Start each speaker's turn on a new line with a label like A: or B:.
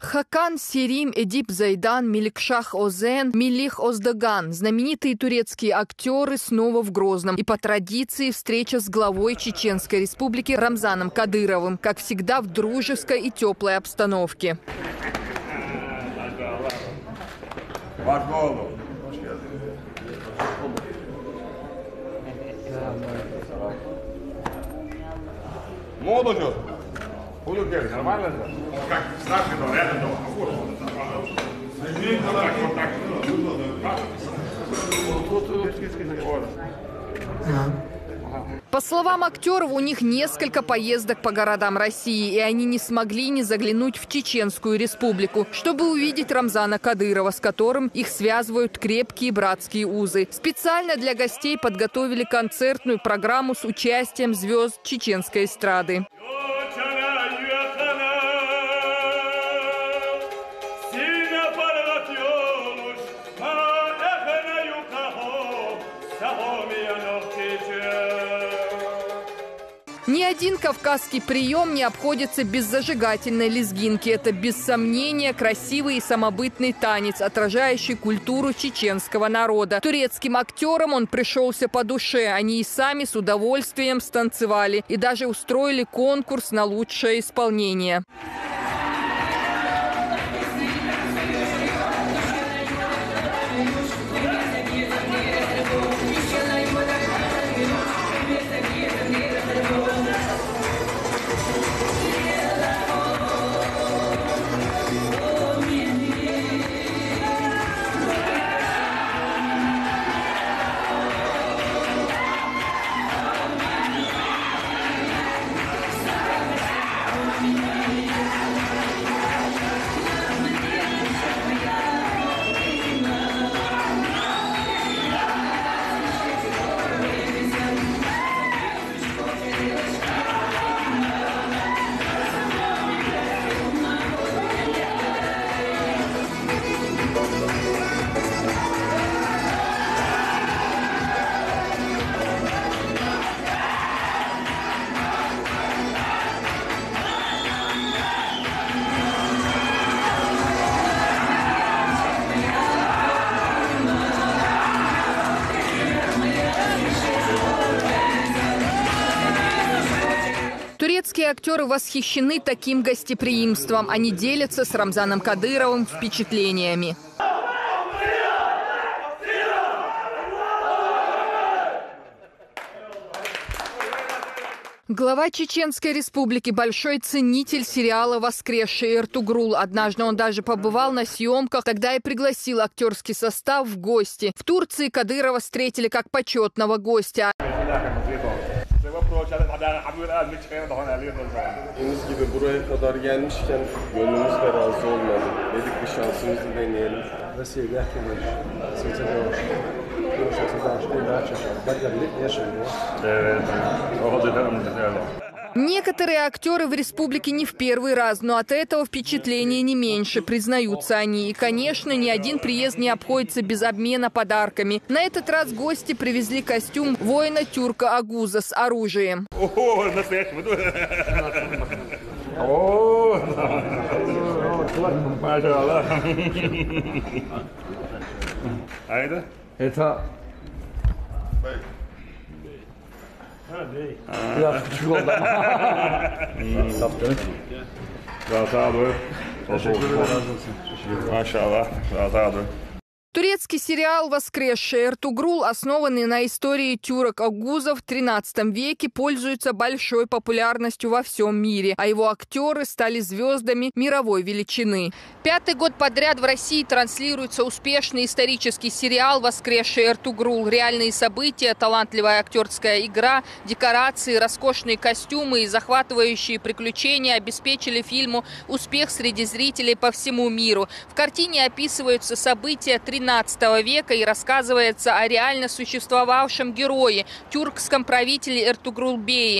A: Хакан Серим, Эдип Зайдан, Меликшах Озен, Мелих Оздаган. Знаменитые турецкие актеры снова в Грозном. И по традиции встреча с главой Чеченской Республики Рамзаном Кадыровым. Как всегда в дружеской и теплой обстановке.
B: Нормально? Как? Ставки, но рядом дома.
A: По словам актеров, у них несколько поездок по городам России, и они не смогли не заглянуть в Чеченскую Республику, чтобы увидеть Рамзана Кадырова, с которым их связывают крепкие братские узы. Специально для гостей подготовили концертную программу с участием звезд чеченской эстрады. Ни один кавказский прием не обходится без зажигательной лезгинки. Это, без сомнения, красивый и самобытный танец, отражающий культуру чеченского народа. Турецким актерам он пришелся по душе. Они и сами с удовольствием станцевали. И даже устроили конкурс на лучшее исполнение. Турецкие актеры восхищены таким гостеприимством. Они делятся с Рамзаном Кадыровым впечатлениями. Глава Чеченской Республики – большой ценитель сериала «Воскресший Эртугрул». Однажды он даже побывал на съемках, тогда и пригласил актерский состав в гости. В Турции Кадырова встретили как почетного гостя.
C: Deniz gibi buraya kadar gelmişken gönlümüz de razı olmadı. Dedik bir şansımızı deneyelim.
A: Некоторые актеры в республике не в первый раз, но от этого впечатления не меньше, признаются они. И, конечно, ни один приезд не обходится без обмена подарками. На этот раз гости привезли костюм воина-тюрка Агуза с оружием.
D: Это biraz küçük oldu ama.
B: Maşallah.
A: Турецкий сериал «Воскресший Эртугрул», основанный на истории тюрок-агузов в XIII веке, пользуется большой популярностью во всем мире, а его актеры стали звездами мировой величины. 5-й год подряд в России транслируется успешный исторический сериал «Воскресший Эртугрул». Реальные события, талантливая актерская игра, декорации, роскошные костюмы и захватывающие приключения обеспечили фильму успех среди зрителей по всему миру. В картине описываются события XIII века и рассказывается о реально существовавшем герое, тюркском правителе Эртугрул-бее.